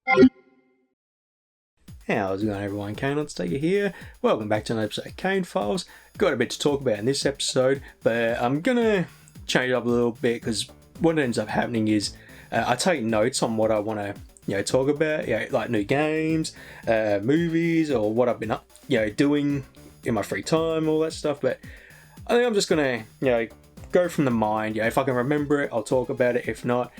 How's it going, everyone? KayneHunterTaker here. Welcome back to another episode of Kayne Files. Got a bit to talk about in this episode, but I'm gonna change it up a little bit because what ends up happening is I take notes on what I want to, talk about, like new games, movies, or what I've been up, doing in my free time, all that stuff. But I think I'm just gonna, go from the mind. If I can remember it, I'll talk about it. If not,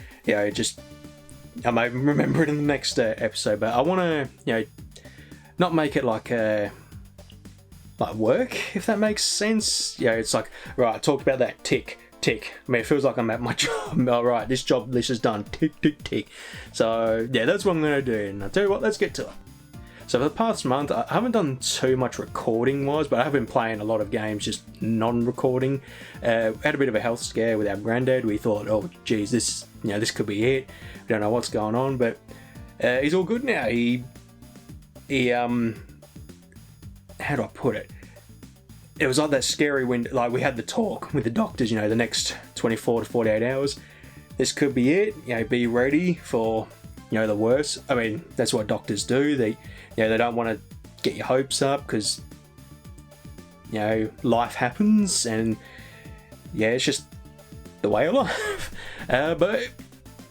I might remember it in the next episode. But I want to, not make it like work, if that makes sense. It's like, right, I talked about that, tick. I mean, it feels like I'm at my job. All right, this job list is done, tick. So yeah, that's what I'm gonna do. And I'll tell you what, let's get to it. So for the past month, I haven't done too much recording wise, but I have been playing a lot of games just non-recording. Had a bit of a health scare with our granddad. We thought, oh geez, this could be it. We don't know what's going on, but he's all good now. He how do I put it? It was like that scary window, like we had the talk with the doctors, the next 24 to 48 hours. This could be it, be ready for, the worst. I mean, that's what doctors do. They don't want to get your hopes up because, life happens and, it's just the way of life. But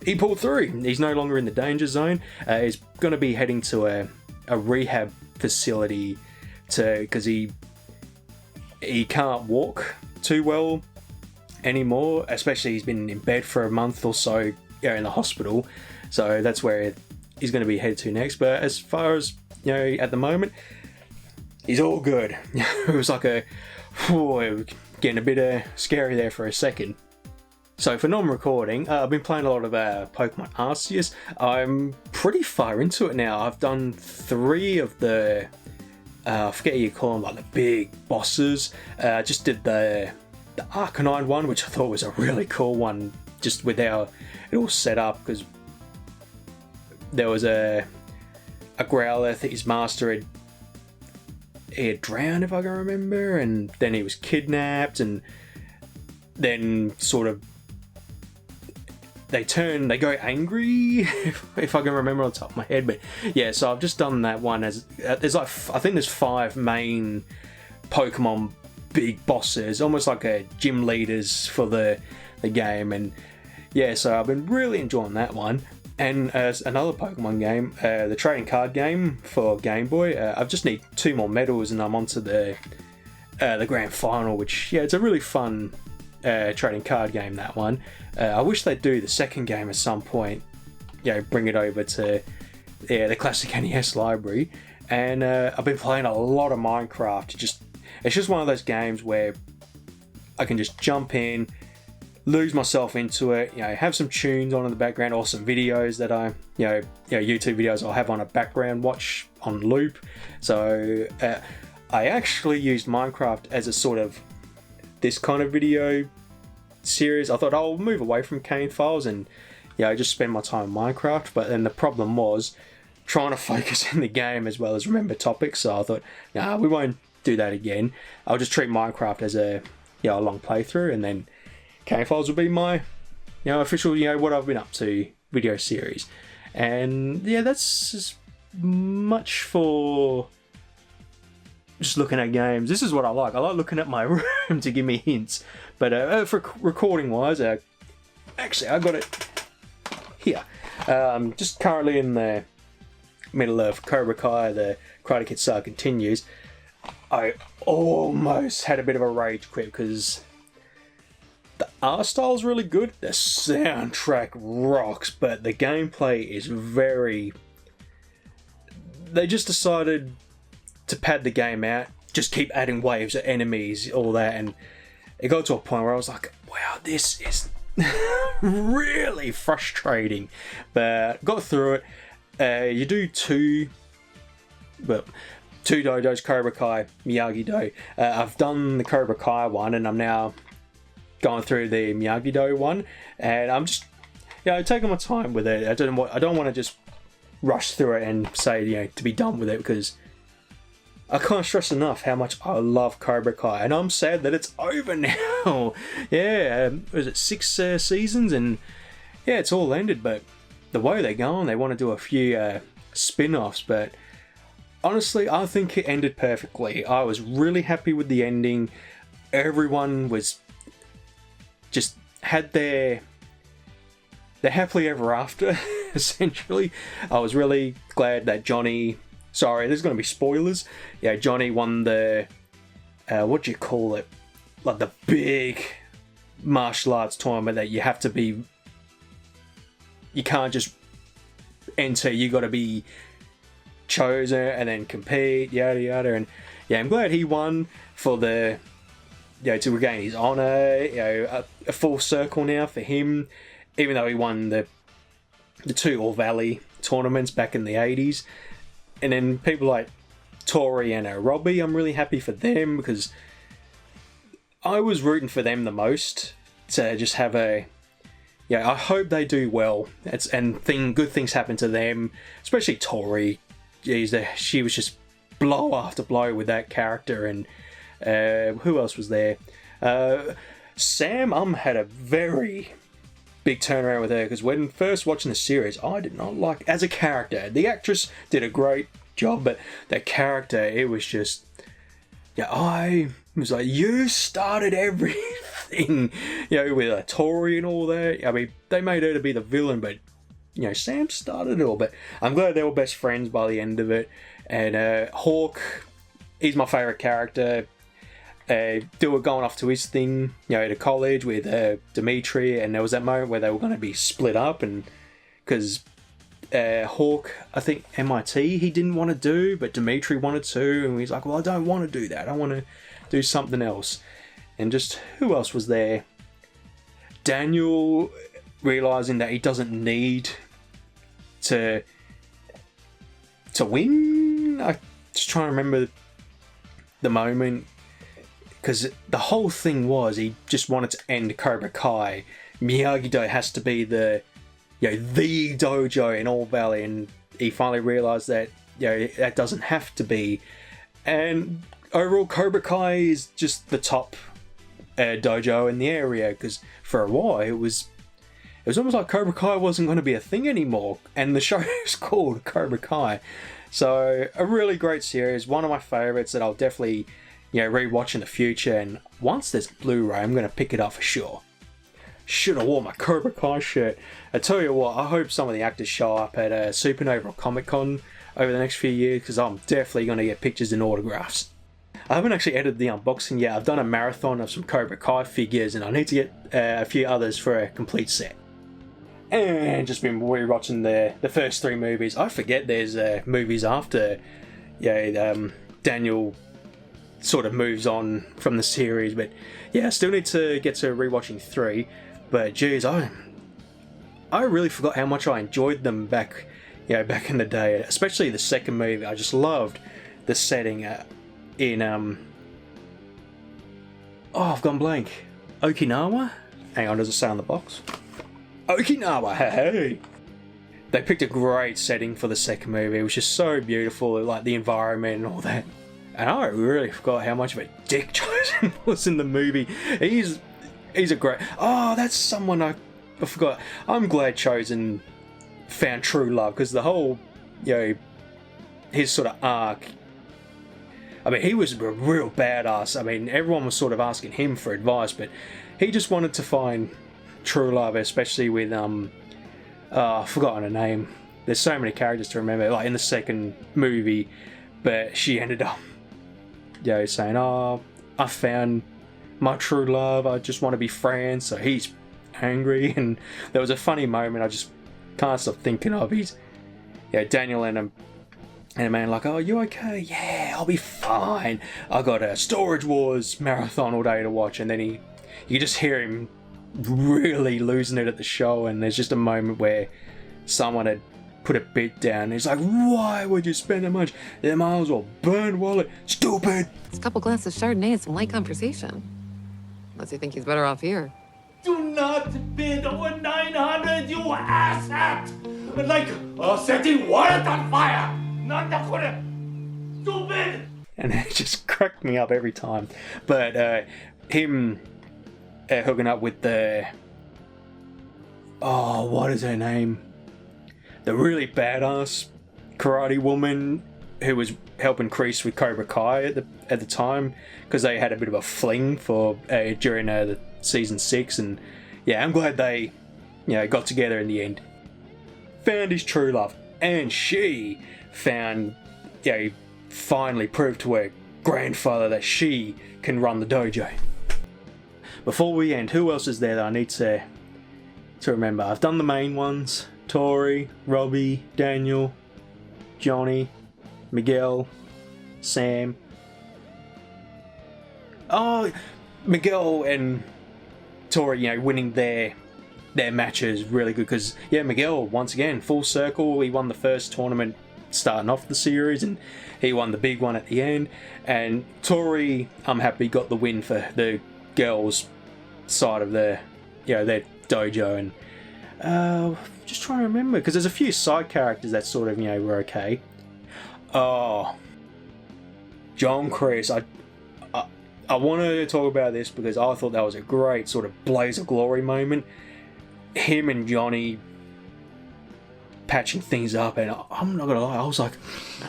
he pulled through. He's no longer in the danger zone. He's going to be heading to a rehab facility because he can't walk too well anymore, especially he's been in bed for a month or so in the hospital, so that's where he's going to be headed to next. But as far as at the moment, he's all good. It was like getting a bit scary there for a second. So for non-recording, I've been playing a lot of Pokemon Arceus. I'm pretty far into it now. I've done 3 of the, I forget what you call them, like the big bosses. Just did the Arcanine one, which I thought was a really cool one, just with how it all set up, because there was a Growlithe that his master had drowned, if I can remember, and then he was kidnapped, and then sort of they go angry, if I can remember on the top of my head. But yeah, so I've just done that one. As there's like, I think there's 5 main Pokemon big bosses, almost like a gym leaders for the game. And yeah, so I've been really enjoying that one. And as another Pokemon game, the trading card game for Game Boy, I just need 2 more medals and I'm onto the grand final, which it's a really fun trading card game, that one. I wish they'd do the second game at some point, bring it over to the classic NES library. And I've been playing a lot of Minecraft. It's just one of those games where I can just jump in, lose myself into it, have some tunes on in the background, or some videos that I, YouTube videos I'll have on a background watch on loop. So I actually used Minecraft as a sort of this kind of video series. I thought I'll move away from Kayne Files and just spend my time in Minecraft. But then the problem was trying to focus in the game as well as remember topics. So I thought, we won't do that again. I'll just treat Minecraft as a long playthrough, and then Kayne Files will be my official what I've been up to video series. And that's as much for just looking at games. This is what I like. I like looking at my room to give me hints. But for recording wise, actually I got it here. Just currently in the middle of Cobra Kai, the Karate Kid Saga continues. I almost had a bit of a rage quit because the art style is really good. The soundtrack rocks, but the gameplay is very... They just decided to pad the game out, just keep adding waves of enemies, all that, and it got to a point where I was like, wow, this is really frustrating. But got through it. You do 2 dojos, Cobra Kai, Miyagi-Do. I've done the Cobra Kai one, and I'm now going through the Miyagi-Do one, and I'm just taking my time with it. I don't want to just rush through it and say to be done with it, because I can't stress enough how much I love Cobra Kai, and I'm sad that it's over now. Was it 6 seasons? And it's all ended, but the way they're going, they want to do a few spin-offs, but honestly, I think it ended perfectly. I was really happy with the ending. Everyone was just had their happily ever after, essentially. I was really glad that Johnny... Sorry, there's going to be spoilers. Yeah, Johnny won the... what do you call it? Like the big martial arts tournament that you have to be... You can't just enter, you got to be chosen and then compete, yada yada. And yeah, I'm glad he won for the... to regain his honour, a full circle now for him, even though he won the two All Valley tournaments back in the 80s. And then people like Tori and Robbie, I'm really happy for them because I was rooting for them the most to just have a... I hope they do well good things happen to them, especially Tori. She was just blow after blow with that character. And who else was there? Sam had a very big turnaround with her, because when first watching the series, I did not like as a character. The actress did a great job, but the character, it was just... I was like, you started everything, with Tori and all that. I mean, they made her to be the villain, but, Sam started it all. But I'm glad they were best friends by the end of it. And Hawk, he's my favourite character. Going off to his thing, to college with Dimitri, and there was that moment where they were going to be split up, and because Hawk, I think MIT he didn't want to do, but Dimitri wanted to, and he's like, well, I don't want to do that, I want to do something else. And just who else was there? Daniel realizing that he doesn't need to win. I just trying to remember the moment. Because the whole thing was he just wanted to end Cobra Kai. Miyagi-Do has to be the dojo in All Valley, and he finally realised that that doesn't have to be. And overall, Cobra Kai is just the top dojo in the area. Because for a while it was almost like Cobra Kai wasn't going to be a thing anymore, and the show is called Cobra Kai. So a really great series, one of my favourites that I'll definitely rewatch in the future, and once there's Blu-ray, I'm going to pick it up for sure. Should have worn my Cobra Kai shirt. I tell you what, I hope some of the actors show up at Supernova or Comic-Con over the next few years, because I'm definitely going to get pictures and autographs. I haven't actually edited the unboxing yet. I've done a marathon of some Cobra Kai figures, and I need to get a few others for a complete set. And just been rewatching the first 3 movies. I forget there's movies after Daniel sort of moves on from the series, but I still need to get to rewatching 3. But geez, I really forgot how much I enjoyed them back in the day, especially the second movie. I just loved the setting in I've gone blank. Okinawa? Hang on, does it say on the box? Okinawa, hey! They picked a great setting for the second movie. It was just so beautiful, like the environment and all that. And I really forgot how much of a dick Chosen was in the movie. He's a great... Oh, that's someone I forgot. I'm glad Chosen found true love, because the whole, his sort of arc... I mean, he was a real badass. I mean, everyone was sort of asking him for advice, but he just wanted to find true love, especially with, I've forgotten her name. There's so many characters to remember, like in the second movie, but she ended up saying, I found my true love, I just want to be friends. So he's angry, and there was a funny moment I just can't stop thinking of. He's Daniel and a man like, oh, you okay? Yeah, I'll be fine. I got a Storage Wars marathon all day to watch. And then you just hear him really losing it at the show, and there's just a moment where someone had put a bit down. He's like, why would you spend that much? They might as well burn wallet. Stupid! It's a couple glasses of Chardonnay and some light conversation. Unless you think he's better off here. Do not bid over 900, you asshat! Like setting wallet on fire! Stupid! And it just cracked me up every time. But him hooking up with the... Oh, what is her name? the really badass karate woman who was helping Kreese with Cobra Kai at the time, because they had a bit of a fling for during the season 6, and yeah, I'm glad they got together in the end. Found his true love, and she found, finally proved to her grandfather that she can run the dojo. Before we end, who else is there that I need to remember? I've done the main ones: Tori, Robbie, Daniel, Johnny, Miguel, Sam. Oh, Miguel and Tori, winning their matches really good, because Miguel, once again, full circle. He won the first tournament starting off the series, and he won the big one at the end. And Tori, I'm happy, got the win for the girls' side of their dojo. And just trying to remember, because there's a few side characters that sort of were okay. Oh, John Kreese. I wanted to talk about this because I thought that was a great sort of blaze of glory moment. Him and Johnny patching things up, and I'm not gonna lie, I was like,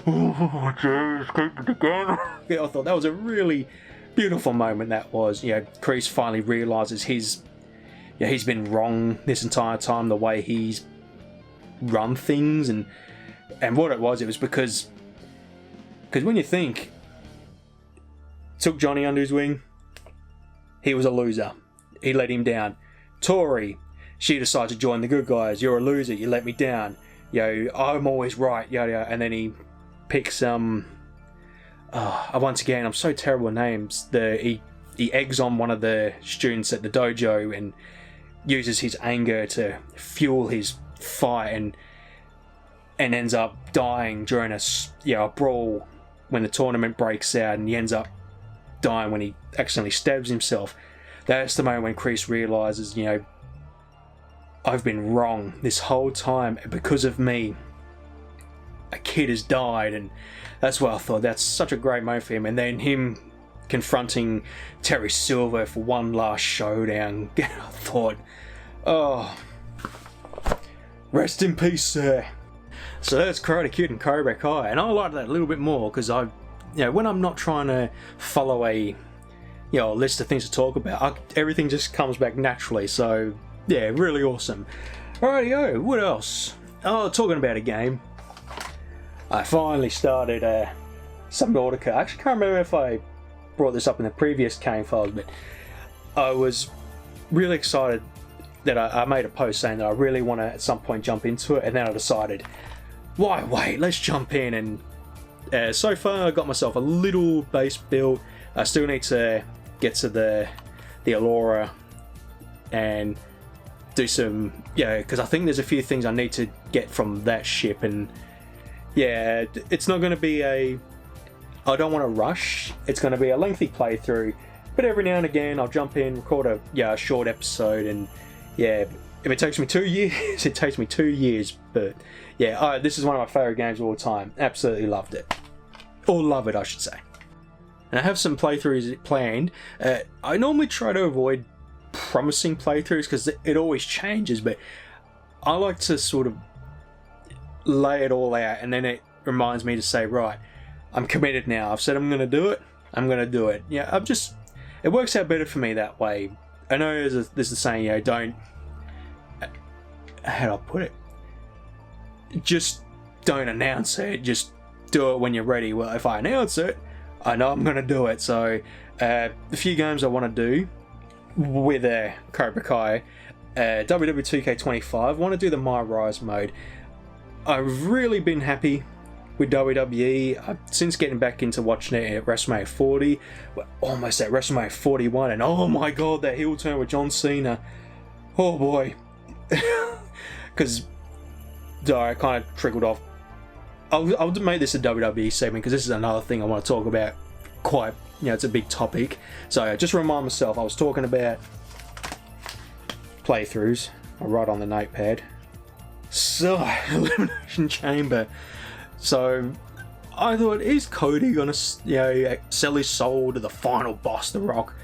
oh, jeez, keep it together. I thought that was a really beautiful moment. That was, Kreese finally realizes he's been wrong this entire time, the way he's run things, and what it was because when you think, took Johnny under his wing, he was a loser, he let him down. Tori, she decides to join the good guys. You're a loser, you let me down. I'm always right, yada. And then he picks once again, I'm so terrible with names. He eggs on one of the students at the dojo and uses his anger to fuel his fight, and ends up dying during a brawl when the tournament breaks out, and he ends up dying when he accidentally stabs himself. That's the moment when Kreese realizes, I've been wrong this whole time, and because of me, a kid has died. And that's why I thought that's such a great moment for him. And then him confronting Terry Silver for one last showdown. I thought, oh, rest in peace, sir. So that's Karate Kid and Cobra Kai, and I like that a little bit more because when I'm not trying to follow a list of things to talk about, everything just comes back naturally. So yeah, really awesome. Alrighty, what else? Oh, talking about a game. I finally started Subnautica. I actually can't remember if I brought this up in the previous Kayne Files, but I was really excited that I made a post saying that I really want to at some point jump into it, and then I decided, why wait, let's jump in. And so far I got myself a little base built. I still need to get to the Allura and do some, because I think there's a few things I need to get from that ship, and it's not going to be I don't want to rush. It's going to be a lengthy playthrough, but every now and again I'll jump in, record a short episode, and if it takes me 2 years, it takes me 2 years. But this is one of my favourite games of all time. Absolutely loved it. Or love it, I should say. And I have some playthroughs planned. I normally try to avoid promising playthroughs because it always changes, but I like to sort of lay it all out, and then it reminds me to say, right, I'm committed now. I've said I'm going to do it. I'm going to do it. It works out better for me that way. I know there's the saying, don't, how do I put it? Just don't announce it. Just do it when you're ready. Well, if I announce it, I know I'm going to do it. So the few games I want to do with Cobra Kai, WWE2K25, I want to do the My Rise mode. I've really been happy with WWE since getting back into watching it at WrestleMania 40. We're almost at WrestleMania 41, and oh my god, that heel turn with John Cena. Oh boy. Because I kind of trickled off. I'll make this a WWE segment because this is another thing I want to talk about. Quite, it's a big topic. So just remind myself, I was talking about playthroughs. I'll write on the notepad. So, Elimination Chamber. So, I thought, is Cody gonna, sell his soul to the final boss, The Rock?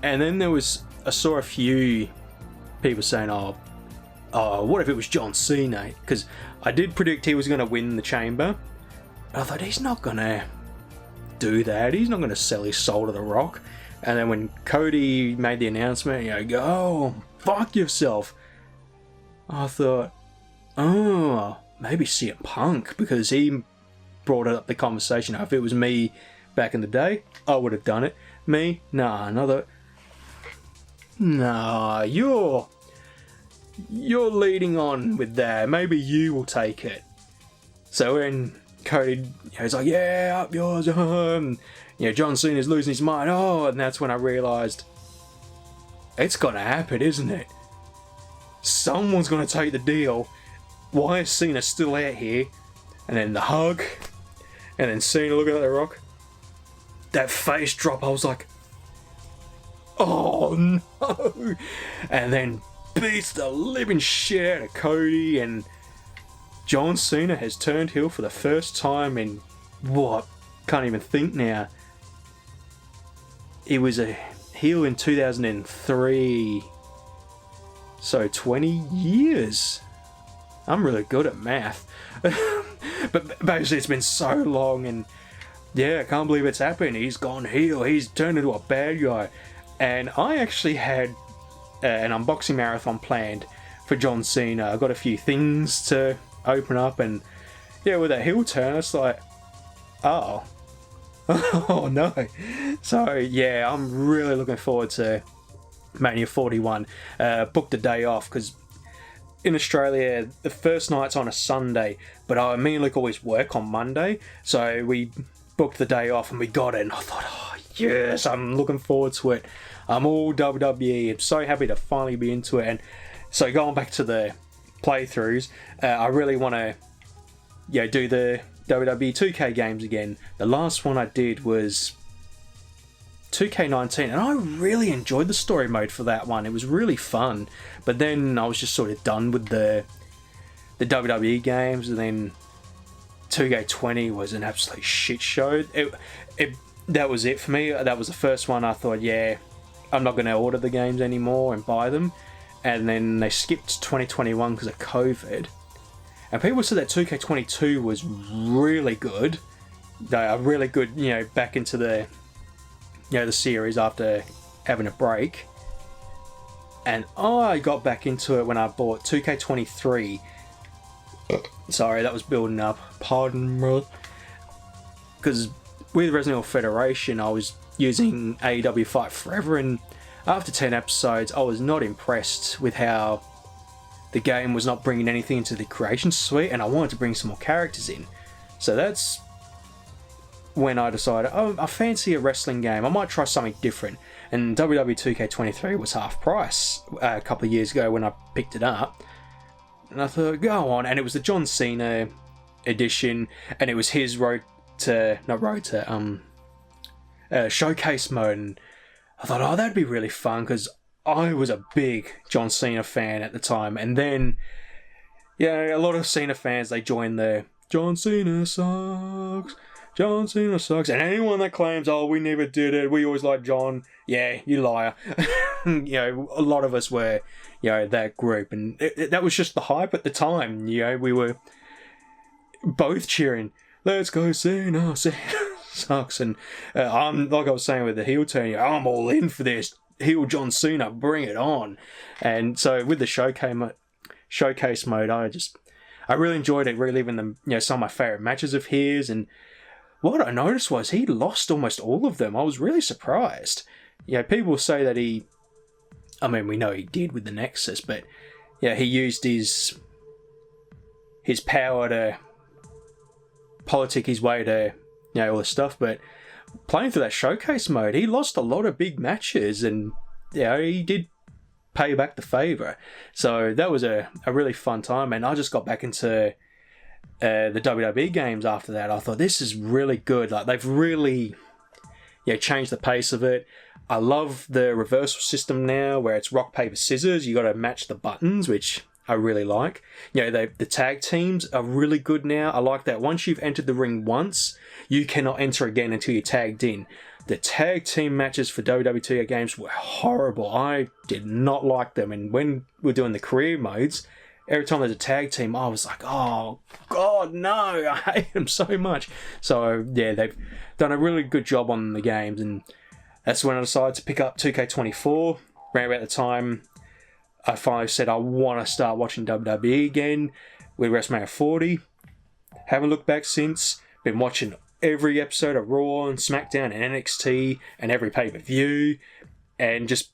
And then I saw a few people saying, oh, oh, what if it was John Cena? Because I did predict he was going to win the Chamber. I thought, he's not going to do that. He's not going to sell his soul to The Rock. And then when Cody made the announcement, go, oh, fuck yourself. I thought, oh, maybe CM Punk, because he brought up the conversation. If it was me back in the day, I would have done it. Me? Nah, you're leading on with that. Maybe you will take it. So when Cody, he's like, yeah, up yours. John Cena's losing his mind. Oh, and that's when I realised it's gonna happen, isn't it? Someone's gonna take the deal. Why is Cena still out here? And then the hug, and then Cena looking at The Rock. That face drop, I was like, oh no! And then beats the living shit out of Cody, and John Cena has turned heel for the first time in what? Can't even think now. He was a heel in 2003. So 20 years. I'm really good at math. But basically it's been so long, and yeah, I can't believe it's happened. He's gone heel. He's turned into a bad guy. And I actually had an unboxing marathon planned for John Cena. I got a few things to open up, and yeah, with that heel turn, it's like, oh no. So yeah, I'm really looking forward to Mania 41. Booked a day off because in Australia the first night's on a Sunday, but me and Luke always work on Monday, so we booked the day off and we got it, and I thought, oh yes, I'm looking forward to it. I'm all WWE. I'm so happy to finally be into it. And so going back to the playthroughs, I really want to do the WWE 2K games again. The last one I did was 2K19, and I really enjoyed the story mode for that one. It was really fun, but then I was just sort of done with the WWE games, and then 2K20 was an absolute shit show. That was it for me. That was the first one I thought, yeah, I'm not going to order the games anymore and buy them. And then they skipped 2021 because of COVID. And people said that 2K22 was really good. They are really good, back into the series after having a break. And I got back into it when I bought 2K23. Sorry, that was building up. Pardon me. Because with Resident Evil Federation, I was using AEW Fight Forever, and after 10 episodes, I was not impressed with how the game was not bringing anything into the creation suite, and I wanted to bring some more characters in. So that's when I decided, I fancy a wrestling game. I might try something different. And WWE 2K23 was half price a couple of years ago when I picked it up. And I thought, go on. And it was the John Cena edition, and it was his showcase mode. And I thought, oh, that'd be really fun, because I was a big John Cena fan at the time. And then, a lot of Cena fans, they joined the John Cena sucks. John Cena sucks. And anyone that claims, oh, we never did it, we always liked John, yeah, you liar. A lot of us were, that group. And that was just the hype at the time. We were both cheering, let's go Cena, Cena sucks. And I'm, like I was saying with the heel turn, I'm all in for this. Heel John Cena, bring it on. And so with the showcase mode, I really enjoyed it, reliving them, some of my favourite matches of his. And what I noticed was he lost almost all of them. I was really surprised. People say that we know he did with the Nexus, but he used his power to politic his way to, all this stuff. But playing through that showcase mode, he lost a lot of big matches, and he did pay back the favour. So that was a really fun time, and I just got back into the WWE games after that. I thought, this is really good. Like, they've really changed the pace of it. I love the reversal system now, where it's rock, paper, scissors. You got to match the buttons, which I really like. The tag teams are really good now. I like that. Once you've entered the ring once, you cannot enter again until you're tagged in. The tag team matches for WWE games were horrible. I did not like them. And when we're doing the career modes, every time there's a tag team, I was like, oh god, no, I hate them so much. So yeah, they've done a really good job on the games, and that's when I decided to pick up 2K24. Around about the time I finally said I want to start watching WWE again with WrestleMania 40. Haven't looked back since. Been watching every episode of Raw and SmackDown and NXT and every pay-per-view, and just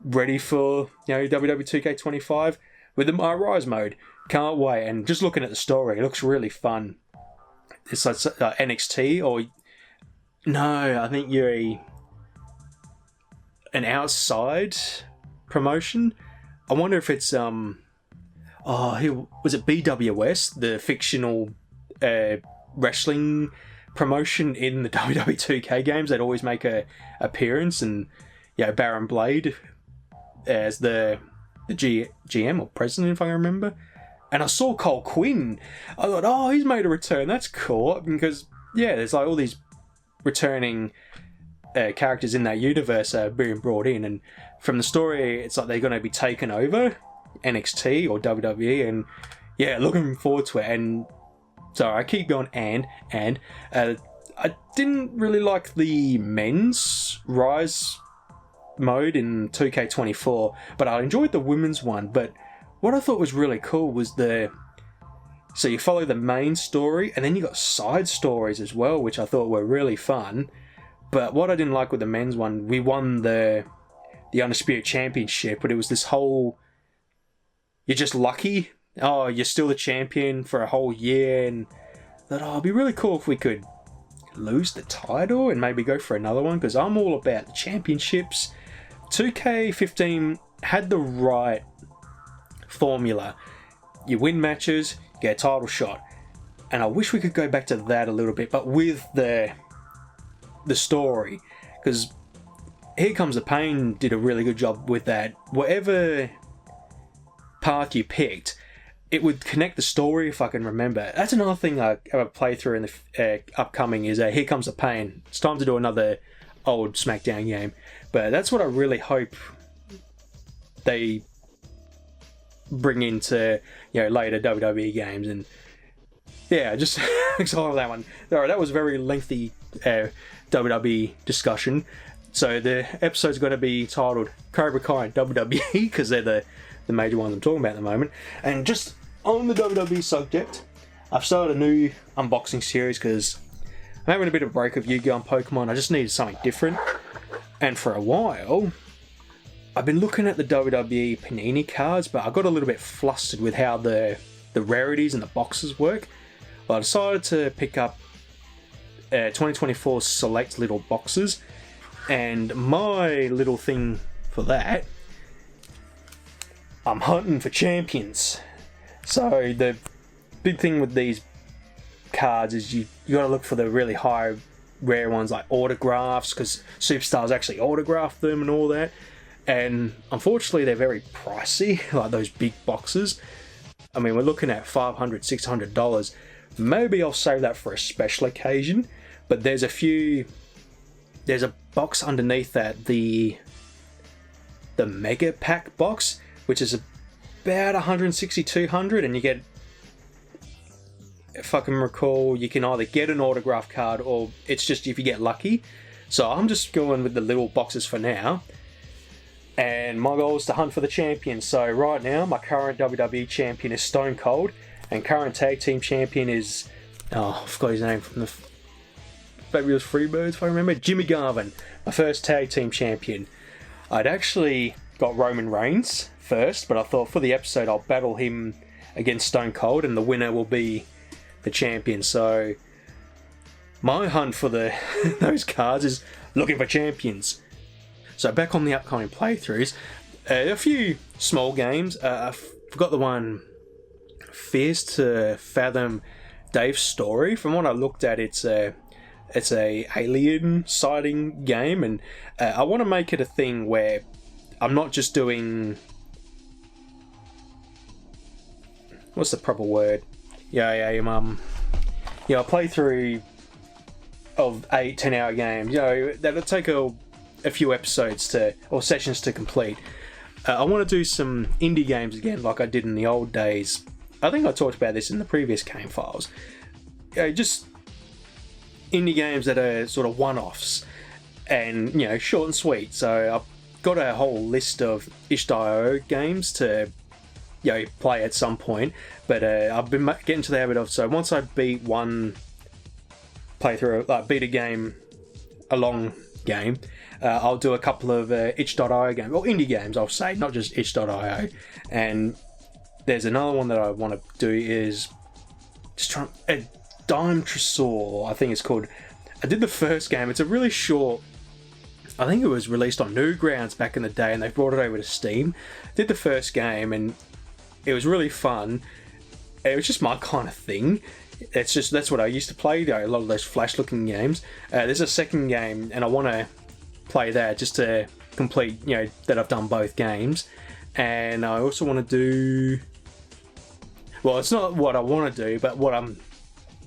ready for, WWE 2K25 with the My Rise mode. Can't wait. And just looking at the story, it looks really fun. It's like NXT, or no, I think you're an outside promotion. I wonder if it's was it BWS, the fictional wrestling promotion in the WWE 2K games. They'd always make a appearance, and Baron Blade as the GM or president, if I remember. And I saw Cole Quinn. I thought, oh, he's made a return. That's cool, because there's like all these returning characters in that universe being brought in, and from the story, it's like they're going to be taking over NXT or WWE, and looking forward to it. And so I keep going, and I didn't really like the men's Rise mode in 2K24, but I enjoyed the women's one. But what I thought was really cool was so you follow the main story, and then you got side stories as well, which I thought were really fun. But what I didn't like with the men's one, we won the Undisputed Championship, but it was this whole, you're just lucky. Oh, you're still the champion for a whole year, and that it'd be really cool if we could lose the title and maybe go for another one, because I'm all about the championships. 2K15 had the right formula. You win matches, get a title shot, and I wish we could go back to that a little bit, but with the story, because Here Comes the Pain did a really good job with that. Whatever path you picked, it would connect the story, if I can remember. That's another thing I play through in the upcoming is Here Comes the Pain. It's time to do another old SmackDown game, but that's what I really hope they bring into later WWE games. And just excited for that one. Alright, that was a very lengthy WWE discussion. So the episode's going to be titled Cobra Kai and WWE, because they're the major ones I'm talking about at the moment. And just on the WWE subject, I've started a new unboxing series because I'm having a bit of a break of Yu-Gi-Oh! And Pokemon. I just needed something different. And for a while, I've been looking at the WWE Panini cards, but I got a little bit flustered with how the rarities and the boxes work. Well, I decided to pick up 2024 select little boxes. And my little thing for that, I'm hunting for champions. So the big thing with these cards is you got to look for the really high rare ones, like autographs, because superstars actually autograph them and all that. And unfortunately they're very pricey, like those big boxes. I mean, we're looking at $500, $600. Maybe I'll save that for a special occasion. But there's a box underneath that, the Mega Pack box, which is about $160, $200, and you get, if I can recall, you can either get an autograph card or it's just if you get lucky. So I'm just going with the little boxes for now. And my goal is to hunt for the champion. So right now, my current WWE champion is Stone Cold, and current tag team champion is, I forgot his name from the Fabulous Freebirds, if I remember, Jimmy Garvin, my first tag team champion. I'd actually got Roman Reigns first, but I thought for the episode I'll battle him against Stone Cold, and the winner will be the champion. So my hunt for those cards is looking for champions. So back on the upcoming playthroughs, a few small games. I forgot the one, Fears to Fathom Dave's Story. From what I looked at, it's a alien sighting game, and I want to make it a thing where I'm not just doing, what's the proper word? A playthrough of 8-10 hour games. That'll take a few episodes or sessions to complete. I want to do some indie games again like I did in the old days. I think I talked about this in the previous Kayne Files. Just indie games that are sort of one-offs and, you know, short and sweet. So I've got a whole list of itch.io games to, you know, play at some point. But I've been getting to the habit of, so once I beat one playthrough, like beat a game, a long game, I'll do a couple of itch.io games, or indie games I'll say, not just itch.io. And there's another one that I want to do is just trying a Dime Tresor, I think it's called. I did the first game. It's a really short, I think it was released on Newgrounds back in the day and they brought it over to Steam. Did the first game and it was really fun. It was just my kind of thing. It's just, that's what I used to play, though, a lot of those flash looking games. There's a second game and I want to play that just to complete, you know, that I've done both games. And I also want to do, well, it's not what I want to do, but what I'm,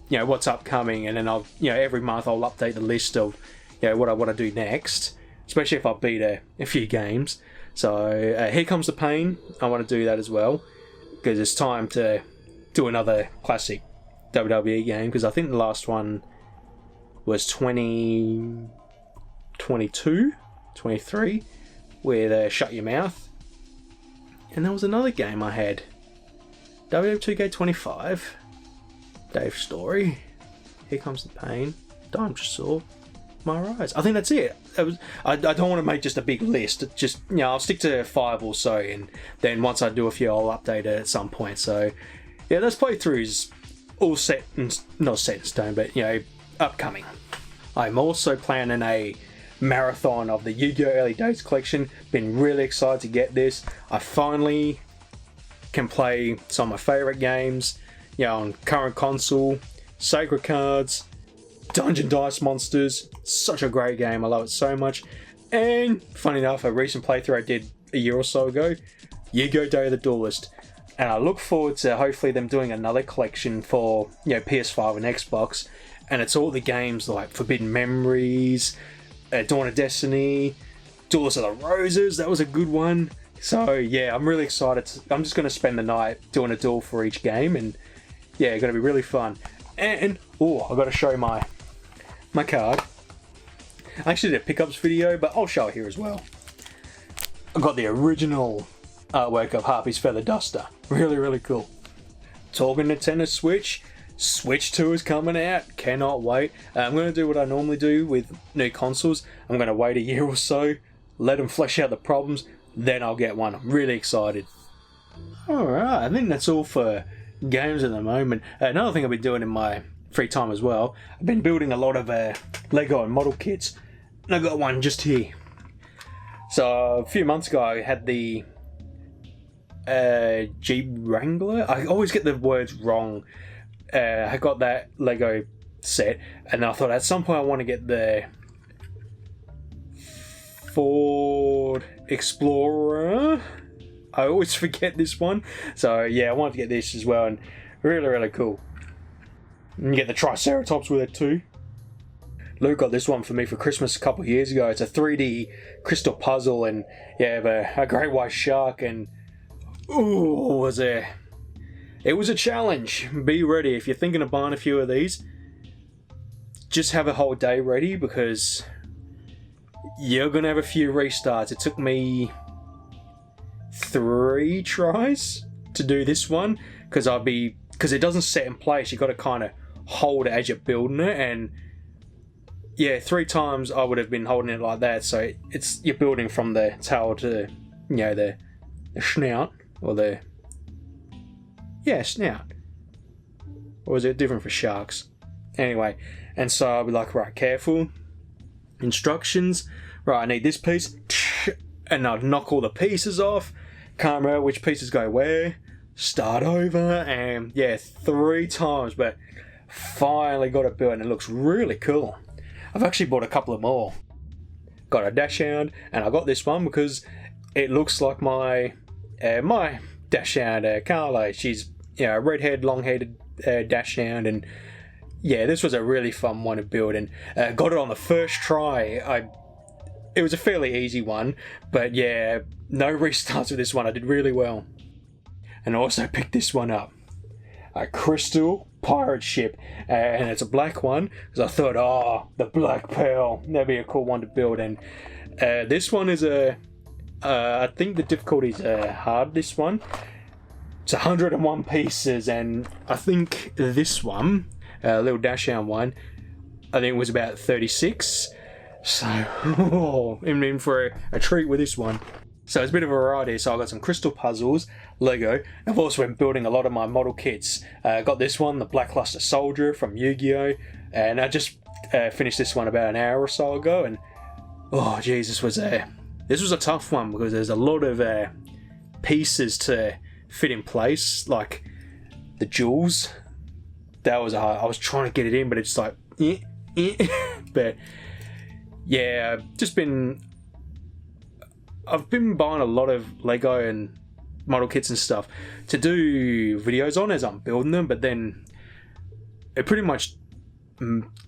you know, what's upcoming. And then I'll, you know, every month I'll update the list of, you know, what I want to do next, especially if I beat a few games. So Here Comes the Pain, I want to do that as well, because it's time to do another classic WWE game, because I think the last one was 2022, 23, with Shut Your Mouth. And there was another game I had, WWE 2K25, Dave Story, Here Comes the Pain, Dime Tresor, My Rise. I think that's it. I don't want to make just a big list. Just, you know, I'll stick to 5 or so, and then once I do a few, I'll update it at some point. So, yeah, those playthroughs all set, and not set in stone, but, you know, upcoming. I'm also planning a marathon of the Yu-Gi-Oh! Early Days collection. Been really excited to get this. I finally can play some of my favourite games, you know, on current console, Sacred Cards, Dungeon Dice Monsters. Such a great game. I love it so much. And funny enough, a recent playthrough I did a year or so ago, Yu-Gi-Oh! Day of the Duelist. And I look forward to hopefully them doing another collection for, you know, PS5 and Xbox. And it's all the games like Forbidden Memories, Dawn of Destiny, Duelist of the Roses. That was a good one. So yeah, I'm really excited. I'm just going to spend the night doing a duel for each game, and yeah, it's going to be really fun. And oh, I've got to show my card. I actually did a pickups video, but I'll show it here as well. I've got the original artwork of Harpy's Feather Duster. Really, really cool. Talking Nintendo Switch, Switch 2 is coming out. Cannot wait. I'm going to do what I normally do with new consoles. I'm going to wait a year or so, let them flesh out the problems, then I'll get one. I'm really excited. Alright, I think that's all for games at the moment. Another thing I've been doing in my free time as well, I've been building a lot of Lego and model kits, and I got one just here. So a few months ago I had the Jeep Wrangler. I always get the words wrong. I got that Lego set, and I thought at some point I want to get the Ford Explorer. I always forget this one. So yeah, I wanted to get this as well, and really, really cool. You get the Triceratops with it too. Luke got this one for me for Christmas a couple of years ago. It's a 3D crystal puzzle, and yeah, a great white shark, and ooh, it was a challenge. Be ready. If you're thinking of buying a few of these, just have a whole day ready, because you're gonna have a few restarts. It took me 3 tries to do this one, because it doesn't set in place. You got to kind of hold it as you're building it, and yeah, 3 times I would have been holding it like that. So you're building from the tail to, you know, the snout, or the snout, or is it different for sharks? Anyway, and so I'll be like, right, careful, instructions, right, I need this piece, and I'd knock all the pieces off, can't remember which pieces go where, start over, and yeah, 3 times, but finally got it built, and it looks really cool. I've actually bought a couple of more. Got a Dachshund, and I got this one because it looks like my Dachshund, Carlo. She's, you know, a red-haired, long-headed Dachshund, and yeah, this was a really fun one to build, and got it on the first try. It was a fairly easy one, but yeah, no restarts with this one. I did really well. And I also picked this one up. A crystal pirate ship, and it's a black one because I thought, oh, the Black Pearl, that'd be a cool one to build. And this one is I think the difficulty is hard. This one, it's 101 pieces, and I think this one, little dash-down one, I think it was about 36. So, I'm in for a treat with this one. So it's a bit of a variety. So I've got some crystal puzzles, Lego. I've also been building a lot of my model kits. Got this one, the Blackluster Soldier from Yu-Gi-Oh! And I just finished this one about an hour or so ago. And oh geez, this was a tough one because there's a lot of pieces to fit in place, like the jewels. That was hard. I was trying to get it in, but it's like, but yeah, I've been buying a lot of Lego and model kits and stuff to do videos on as I'm building them, but then it pretty much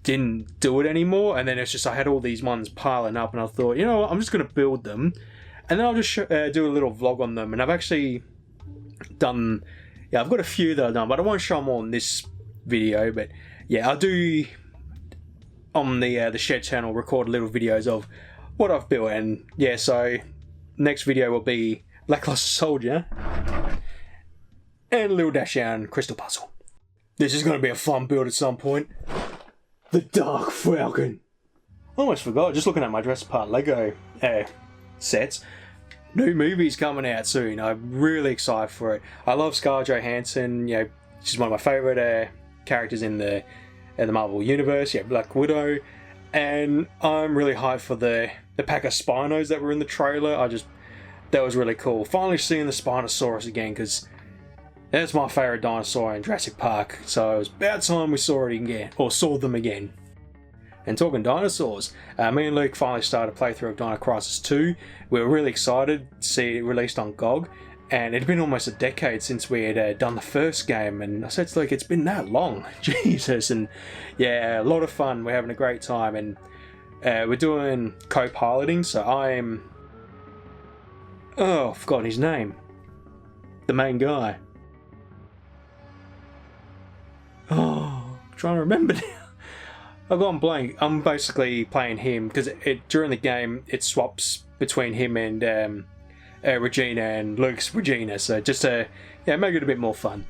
didn't do it anymore. And then it's just I had all these ones piling up, and I thought, you know what, I'm just going to build them, and then I'll just do a little vlog on them. And I've actually done, I've got a few that I've done, but I won't show them all in this video. But yeah, I'll do on the Shed channel, record little videos of what I've built. And yeah, so next video will be Blackluster Soldier and a little dash-down crystal puzzle. This is going to be a fun build at some point. The Dark Falcon. I almost forgot, just looking at my Jurassic Park Lego sets. New movie's coming out soon. I'm really excited for it. I love Scarlett Johansson. You know, she's one of my favourite characters in the Marvel Universe. Yeah, Black Widow. And I'm really hyped for the pack of Spinos that were in the trailer. That was really cool. Finally seeing the Spinosaurus again, because that's my favourite dinosaur in Jurassic Park. So it was about time we saw it again, or saw them again. And talking dinosaurs, me and Luke finally started a playthrough of Dino Crisis 2. We were really excited to see it released on GOG, and it had been almost a decade since we had done the first game, and I said to Luke, it's been that long, Jesus. And yeah, a lot of fun, we're having a great time, and we're doing co-piloting, so I'm... oh, I've forgotten his name. The main guy. Oh, I'm trying to remember now. I've gone blank. I'm basically playing him because during the game it swaps between him and Regina and Luke's Regina. So just to make it a bit more fun.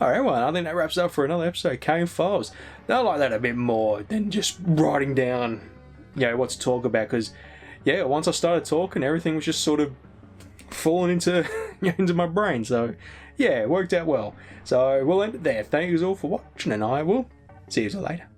Alright, well, I think that wraps up for another episode of Kayne Files. I like that a bit more than just writing down, what to talk about. Because once I started talking, everything was just sort of falling into into my brain. So yeah, it worked out well. So we'll end it there. Thank you all for watching, and I will see you later.